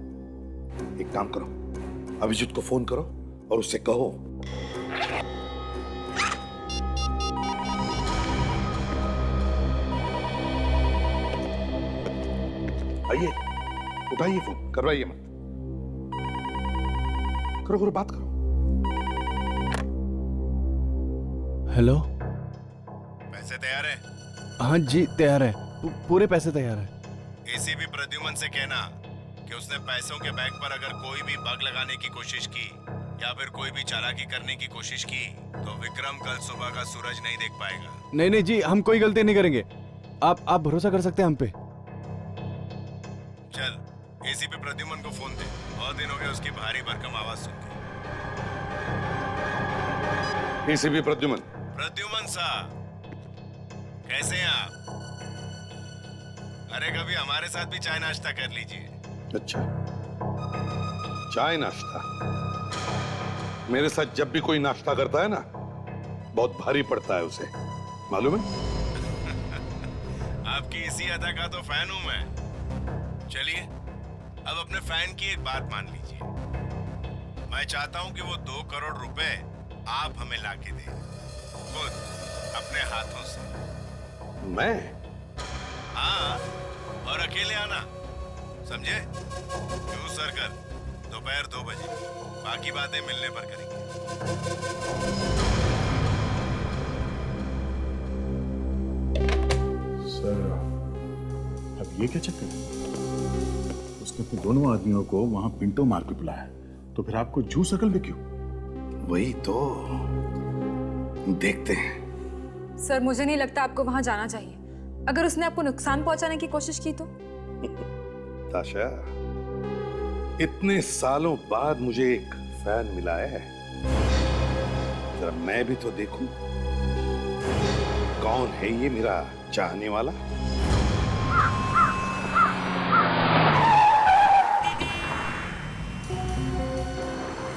एक काम करो, अभिजीत को फोन करो और उससे कहो आइए, उठाइए फोन, करवाइए मत। करो बात करो। हेलो। पैसे तैयार है? हाँ जी तैयार है, पूरे पैसे तैयार है। एसीपी प्रद्युमन से कहना कि उसने पैसों के बैग पर अगर कोई भी बग लगाने की कोशिश की या फिर कोई भी चालाकी करने की कोशिश की तो विक्रम कल सुबह का सूरज नहीं देख पाएगा। नहीं जी, हम कोई गलती नहीं करेंगे, आप भरोसा कर सकते हैं हम पे। चल एसीपी प्रद्युमन को फोन दे, बहुत दिन हो गए उसकी भारी भरकम आवाज सुन के। एसीपी प्रद्युमन साहब, कैसे हैं आप? अरे कभी हमारे साथ भी चाय नाश्ता कर लीजिए। अच्छा, चाय नाश्ता? मेरे साथ जब भी कोई नाश्ता करता है ना, बहुत भारी पड़ता है उसे, मालूम है? आपकी इसी अदा का तो फैन हूं मैं। चलिए अब अपने फैन की एक बात मान लीजिए। मैं चाहता हूं कि वो 2 करोड़ रुपए आप हमें लाके दें, खुद अपने हाथों से। मैं? हाँ, और अकेले आना, समझे? न्यूज़ सर्कल, दोपहर 2 बजे। बाकी बातें मिलने पर करेंगे। सर, अब ये क्या चक्कर है? उसने अपने दोनों आदमियों को वहां पिंटो मार्ग पे बुलाया, तो फिर आपको जू सर्कल में क्यों? वही तो देखते हैं। सर मुझे नहीं लगता आपको वहां जाना चाहिए। अगर उसने आपको नुकसान पहुंचाने की कोशिश की तो? ताशा, इतने सालों बाद मुझे एक फैन मिला है, जरा मैं भी तो देखूं कौन है ये मेरा चाहने वाला।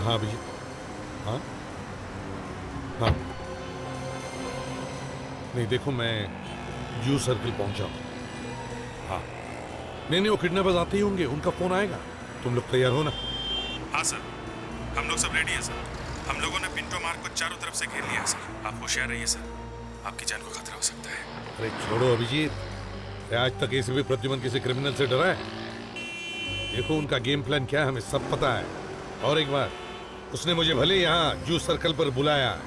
हाँ भैया, हाँ हाँ, नहीं देखो मैं जू सर्कल पहुंचा हूं। हाँ नहीं वो किडनैपर्स आते ही होंगे, उनका फोन आएगा। तुम लोग तैयार हो ना? हाँ सर, हम लोग सब रेडी हैं सर। हम लोगों ने पिंटो मार्ग को चारों तरफ से घेर लिया है सर। आप होशियार रहिए सर, आपकी जान को खतरा हो सकता है। अरे छोड़ो अभिजीत, आज तक एसीपी प्रद्युमन किसी क्रिमिनल से डरा है? देखो उनका गेम प्लान क्या है हमें सब पता है। और एक बार, उसने मुझे भले यहाँ जूस सर्कल पर बुलाया,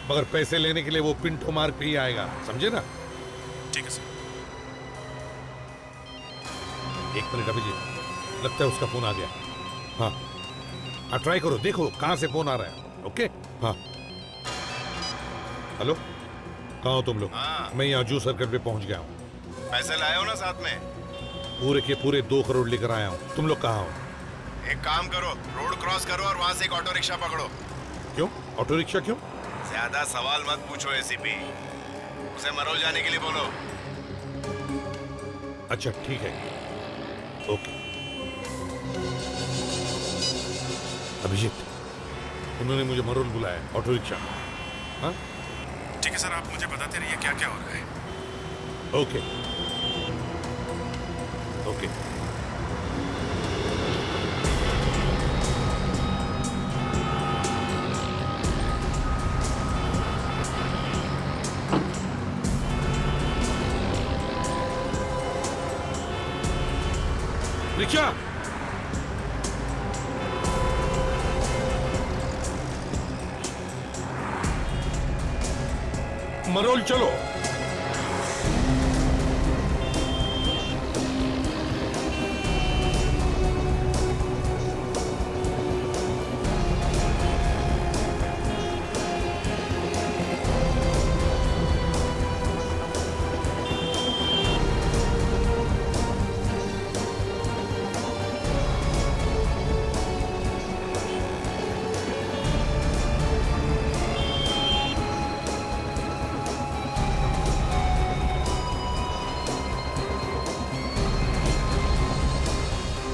मगर पैसे लेने के लिए वो पिंटो मार्ग पे ही आएगा, समझे ना? ठीक है सर। एक मिनट अभिजीत, लगता है उसका फोन आ गया। हाँ हाँ, ट्राई करो, देखो कहाँ से फोन आ रहा है। ओके हाँ। हेलो, कहाँ हो तुम लोग? मैं यहाँ जूस सर्कल पे पहुंच गया हूँ। पैसे लाए हो ना साथ में? पूरे के पूरे 2 करोड़ लेकर आया हूँ। तुम लोग कहाँ हो? एक काम करो, रोड क्रॉस करो और वहां से एक ऑटो रिक्शा पकड़ो। क्यों ऑटो रिक्शा क्यों? ज्यादा सवाल मत पूछो एसीपी, उसे मरोल जाने के लिए बोलो। अच्छा ठीक है, ओके। अभिजीत, उन्होंने मुझे मरोल बुलाया, ऑटो रिक्शा। हाँ ठीक है सर, आप मुझे बताते रहिए क्या क्या हो रहा है। Okay okay. रिक्शा, मरोल चलो।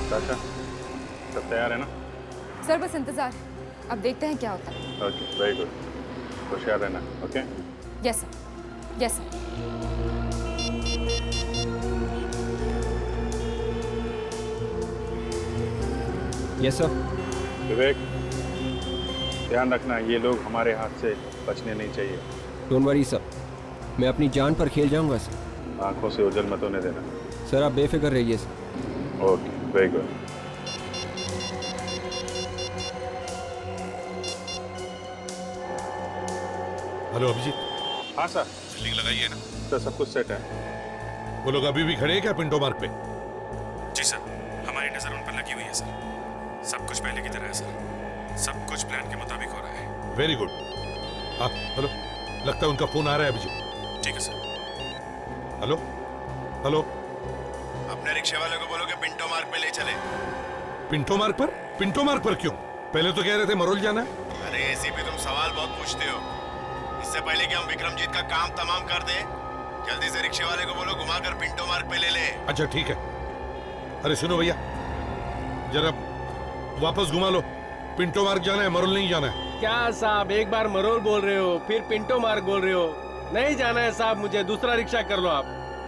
साशा, सब तैयार है ना? सर बस इंतजार, अब देखते हैं क्या होता है। Okay, very good. होशियार रहना, okay? Yes sir, yes sir. Yes sir. Vivek, ध्यान रखना, ये लोग हमारे हाथ से बचने नहीं चाहिए। डोंट वरी सर, मैं अपनी जान पर खेल जाऊंगा सर। आंखों से ओझल मत होने देना। सर आप बेफिक्र रहिए sir. Okay, very good. Hello Abhijit. हाँ सर। बिल्डिंग लगाई है ना? सर सब कुछ सेट है। वो लोग अभी भी खड़े हैं क्या पिंटो मार्ग पे? जी सर, हमारी नजर उन पर लगी हुई है सर। सब कुछ पहले की तरह है सर, सब कुछ प्लान के मुताबिक हो रहा है। Very good. हाँ हेलो, लगता है उनका फोन आ रहा है अभिजीत। ठीक है सर। Hello hello. अपने रिक्शे वाले को बोलो कि पिंटो मार्ग पे ले चले। पिंटो मार्ग पर? पिंटो मार्ग पर क्यों? पहले तो कह रहे थे मरोल जाना है। अरे एसीपी, तुम सवाल बहुत पूछते हो। इससे पहले कि हम विक्रमजीत का काम तमाम कर दें, जल्दी से रिक्शे वाले को बोलो घुमाकर पिंटो मार्ग पे ले ले। अच्छा ठीक है। अरे सुनो भैया, जरा वापस घुमा लो। पिंटो मार्ग जाना है, मरोल नहीं जाना है। क्या साहब, एक बार मरोल बोल रहे हो, फिर पिंटो मार्ग बोल रहे हो। नहीं जाना है साहब, मुझे दूसरा रिक्शा कर लो आप।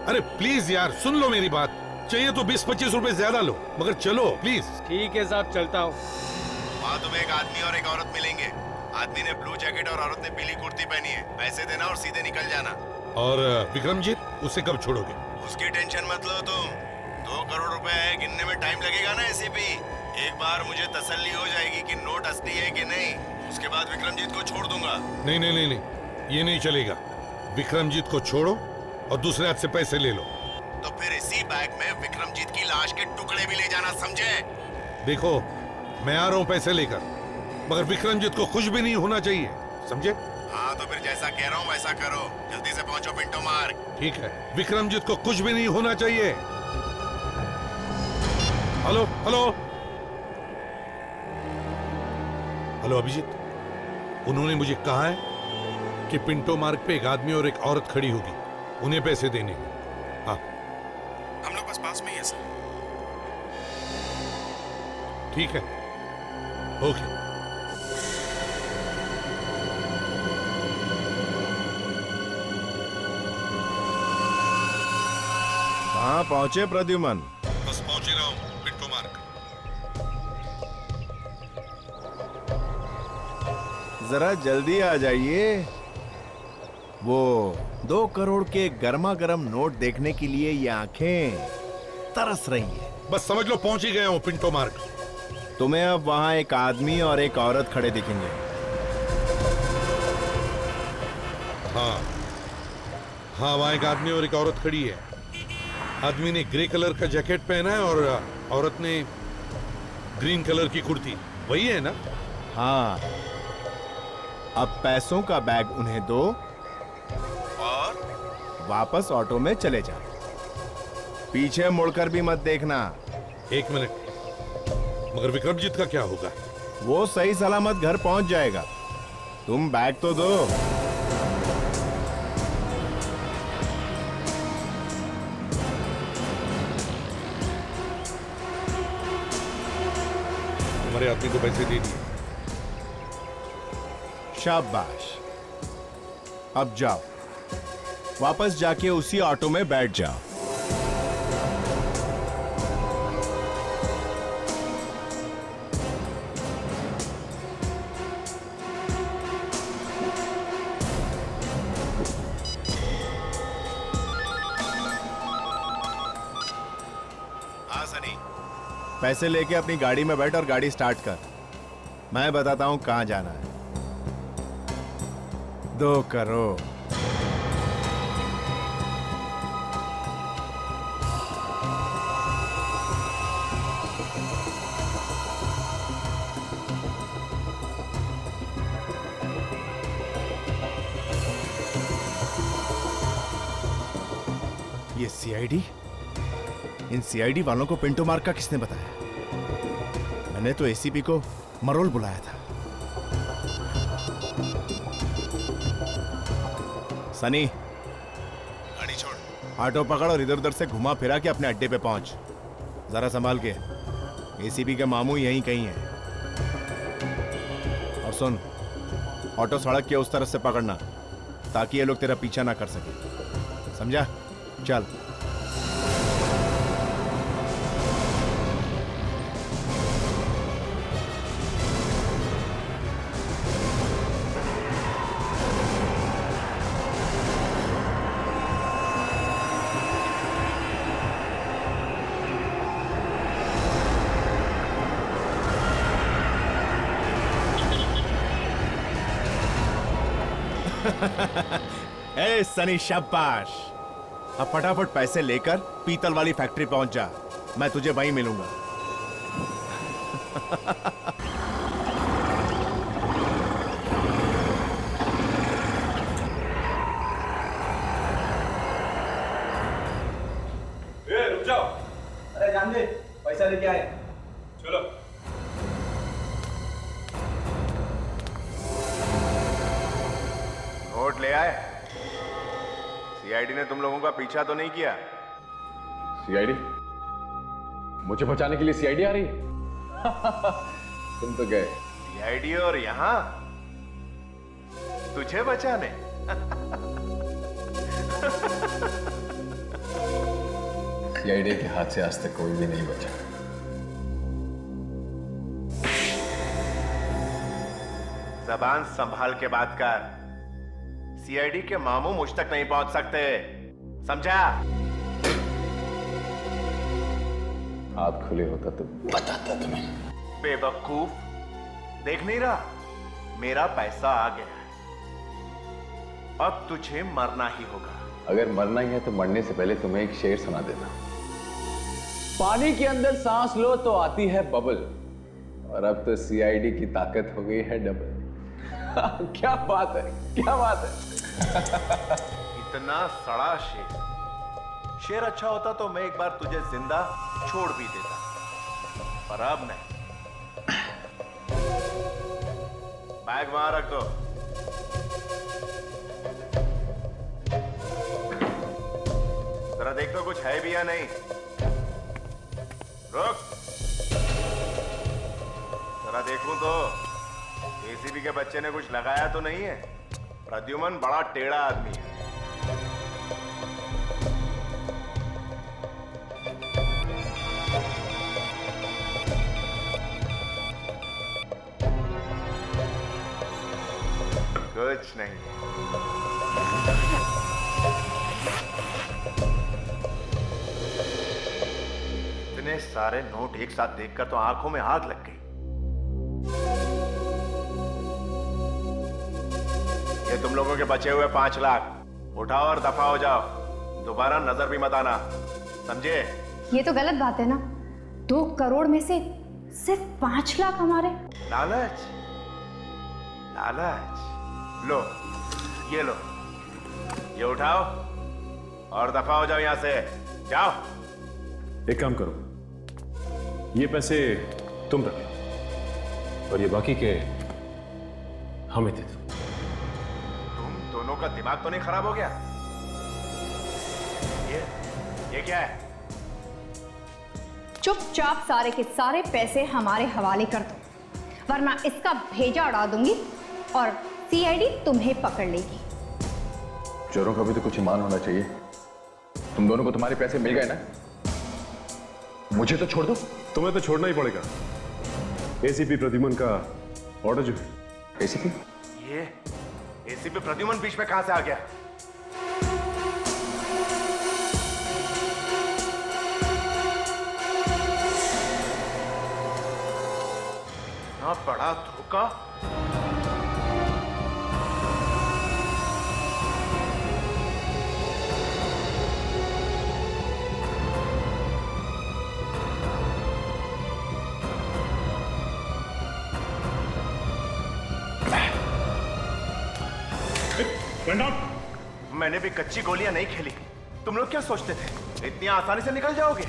अरे प्लीज यार, सुन लो मेरी बात। चाहिए तो 20-25 रुपए ज्यादा लो, मगर चलो प्लीज। ठीक है साहब, चलता हूँ। वहाँ तुम्हें एक आदमी और एक औरत मिलेंगे। आदमी ने ब्लू जैकेट और औरत ने पीली कुर्ती पहनी है। पैसे देना और सीधे निकल जाना। और विक्रमजीत, उसे कब छोड़ोगे? उसकी टेंशन मत लो तुम। 2 करोड़ रुपए है, गिनने में टाइम लगेगा ना एसीपी। एक बार मुझे तसल्ली हो जाएगी कि नोट असली है कि नहीं, उसके बाद विक्रमजीत को छोड़ दूंगा। नहीं नहीं नहीं नहीं, ये नहीं चलेगा। विक्रमजीत को छोड़ो और दूसरे हाथ से पैसे ले लो। तो फिर इसी बैग में विक्रमजीत की लाश के टुकड़े भी ले जाना, समझे? देखो, मैं आ रहा हूँ पैसे लेकर, मगर विक्रमजीत को कुछ भी नहीं होना चाहिए, समझे? हाँ तो फिर जैसा कह रहा हूँ वैसा करो। जल्दी से पहुंचो पिंटो मार्ग। ठीक है, विक्रमजीत को कुछ भी नहीं होना चाहिए। हेलो हेलो हेलो अभिजीत, उन्होंने मुझे कहा है कि पिंटो मार्ग पे एक आदमी और एक औरत खड़ी होगी, उन्हें पैसे देने। हाँ हम लोग बस पास में ही है सर। ठीक है, ओके। कहाँ पहुंचे प्रद्युमन? बस पहुंच ही रहा हूँ पिंटो मार्ग। जरा जल्दी आ जाइए। वो 2 करोड़ के गर्मा गर्म नोट देखने के लिए ये आंखें तरस रही हैं। बस समझ लो पहुंच ही गया हूं पिंटो मार्ग। तुम्हें अब वहां एक आदमी और एक औरत खड़े दिखेंगे। हाँ हाँ, वहां एक आदमी और एक औरत खड़ी है। आदमी ने ग्रे कलर का जैकेट पहना है और औरत ने ग्रीन कलर की कुर्ती। वही है ना? हाँ, अब पैसों का बैग उन्हें दो और वापस ऑटो में चले जाओ। पीछे मुड़कर भी मत देखना। 1 मिनट, मगर विक्रमजीत का क्या होगा? वो सही सलामत घर पहुंच जाएगा। तुम बैग तो दो। तुम्हारे आदमी को पैसे दे दिए। शाबाश। अब जाओ, वापस जाके उसी ऑटो में बैठ जाओ। हाँ सनी, पैसे लेके अपनी गाड़ी में बैठ और गाड़ी स्टार्ट कर। मैं बताता हूं कहां जाना है। 2 करोड़। ये सीआईडी? इन सीआईडी वालों को पिंटो मार्ग का किसने बताया? मैंने तो एसीपी को मरोल बुलाया था। सनी, गाड़ी छोड़। ऑटो पकड़ और इधर उधर से घुमा फिरा के अपने अड्डे पे पहुंच। जरा संभाल के, एसीपी के मामू यहीं कहीं है। और सुन, ऑटो सड़क के उस तरफ से पकड़ना ताकि ये लोग तेरा पीछा ना कर सके। समझा? चल। ए सनी, शाबाश। अब फटाफट पैसे लेकर पीतल वाली फैक्ट्री पहुंच जा। मैं तुझे वहीं मिलूंगा। रुक जाओ। अरे जान दे, पैसा लेके आए। चलो। नोट ले आए? सीआईडी ने तुम लोगों का पीछा तो नहीं किया? सीआईडी? मुझे बचाने के लिए सीआईडी आ रही है? तुम तो गए। सीआईडी और यहां तुझे बचाने? सीआईडी के हाथ से आज तक कोई भी नहीं बचा। जबान संभाल के बात कर। सीआईडी के मामू मुझ तक नहीं पहुंच सकते, समझा? हाथ खुले होता तो बताता तुम्हें। बेवकूफ, देख नहीं रहा मेरा पैसा आ गया है। अब तुझे मरना ही होगा। अगर मरना ही है तो मरने से पहले तुम्हें एक शेर सुना देता। पानी के अंदर सांस लो तो आती है बबल, और अब तो सीआईडी की ताकत हो गई है डबल। क्या बात है, क्या बात है। इतना सड़ा शेर। शेर अच्छा होता तो मैं एक बार तुझे जिंदा छोड़ भी देता, पर अब नहीं। बैग वहां रख दो। जरा देख दो कुछ है भी या नहीं। रुक, जरा देखूं तो एसीबी के बच्चे ने कुछ लगाया तो नहीं है? प्रद्युमन बड़ा टेढ़ा आदमी है। कुछ नहीं। इतने सारे नोट एक साथ देखकर तो आंखों में आग लग गई। ये तुम लोगों के बचे हुए 5 लाख, उठाओ और दफा हो जाओ, दोबारा नजर भी मत आना, समझे? ये तो गलत बात है ना, 2 करोड़ में से सिर्फ 5 लाख हमारे। लालच, लालच। लो, ये उठाओ और दफा हो जाओ यहां से, जाओ। एक काम करो, ये पैसे तुम रख लो और ये बाकी के हमें दे दो। तुम दोनों का दिमाग तो नहीं खराब हो गया? ये क्या है? चुपचाप सारे के सारे पैसे हमारे हवाले कर दो, वरना इसका भेजा उड़ा दूंगी और सीआईडी तुम्हें पकड़ लेगी। चोरों का भी तो कुछ ईमान होना चाहिए। तुम दोनों को तुम्हारे पैसे मिल गए ना, मुझे तो छोड़ दो। तुम्हें तो छोड़ना ही पड़ेगा। एसीपी प्रद्युमन का ऑर्डर जो है। एसीपी? ये एसीपी प्रद्युमन बीच में कहां से आ गया? ना बड़ा धोखा। मैंने भी कच्ची गोलियां नहीं खेली। तुम लोग क्या सोचते थे इतनी आसानी से निकल जाओगे?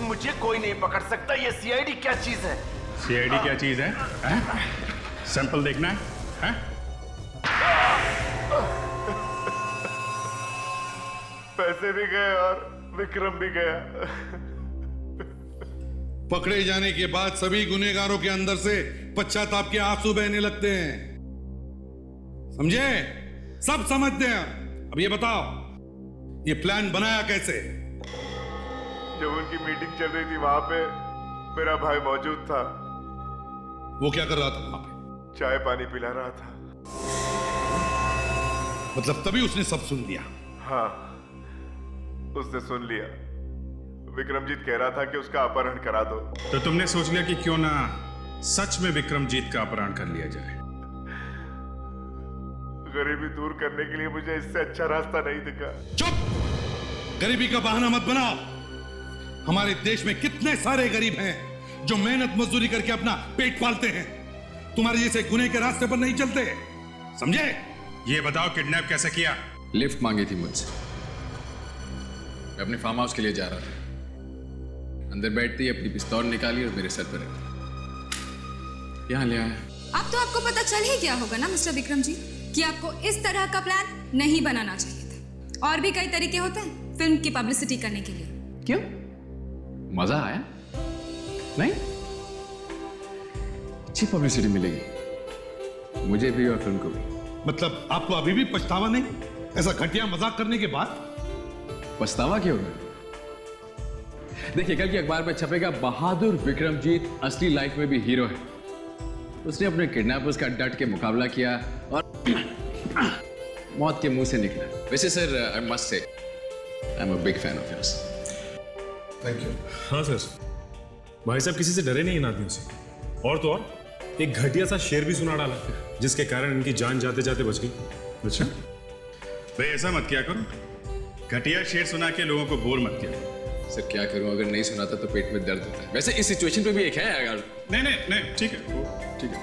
मुझे कोई नहीं पकड़ सकता। ये सीआईडी क्या चीज है? सीआईडी क्या चीज है? सैंपल देखना है? पैसे भी गए और विक्रम भी गया। पकड़े जाने के बाद सभी गुनहगारों के अंदर से पश्चाताप के आंसू बहने लगते हैं, समझे? सब समझते हैं। अब ये बताओ, ये प्लान बनाया कैसे? जब उनकी मीटिंग चल रही थी वहां पे मेरा भाई मौजूद था। वो क्या कर रहा था वहां पे? चाय पानी पिला रहा था। मतलब तभी उसने सब सुन लिया? हाँ, उसने सुन लिया। विक्रमजीत कह रहा था कि उसका अपहरण करा दो। तो तुमने सोच लिया कि क्यों ना सच में विक्रमजीत का अपहरण कर लिया जाए। गरीबी दूर करने के लिए मुझे इससे अच्छा रास्ता नहीं दिखा। चुप! गरीबी का बहाना मत बनाओ। हमारे देश में कितने सारे गरीब हैं जो मेहनत मजदूरी करके अपना पेट पालते हैं। तुम्हारे जैसे गुने के रास्ते पर नहीं चलते, समझे? ये बताओ किडनैप कैसे किया? लिफ्ट मांगी थी मुझसे। मैं अपने फार्म हाउस के लिए जा रहा था। अंदर बैठती अपनी पिस्तौल निकाली और मेरे सर पर रखी। यहाँ ले आया। अब तो आपको पता चल ही गया होगा ना मिस्टर विक्रम जी कि आपको इस तरह का प्लान नहीं बनाना चाहिए था। और भी कई तरीके होते हैं फिल्म की पब्लिसिटी करने के लिए। क्यों? मजा आया? नहीं? अच्छी पब्लिसिटी मिलेगी मुझे भी और फिल्म को भी। मतलब आपको अभी भी पछतावा नहीं ऐसा घटिया मजाक करने के बाद? पछतावा क्यों होगा? देखिए, कल की अखबार में छपेगा बहादुर विक्रमजीत असली लाइफ में भी हीरो है। उसने अपने किडनैपर्स का डट के मुकाबला किया और मौत के मुंह से निकला। वैसे sir, I must say I am a big fan of yours. Thank you. हाँ सर, भाई साहब किसी से डरे नहीं इन आदमियों से। और तो और एक घटिया सा शेर भी सुना डाला जिसके कारण इनकी जान जाते जाते बच गई। अच्छा भाई, ऐसा मत किया करो। घटिया शेर सुना के लोगों को बोर मत किया। सर क्या करूं, अगर नहीं सुनाता तो पेट में दर्द होता है। वैसे इस सिचुएशन पे भी एक है अगर। नहीं, ठीक है, ठीक है।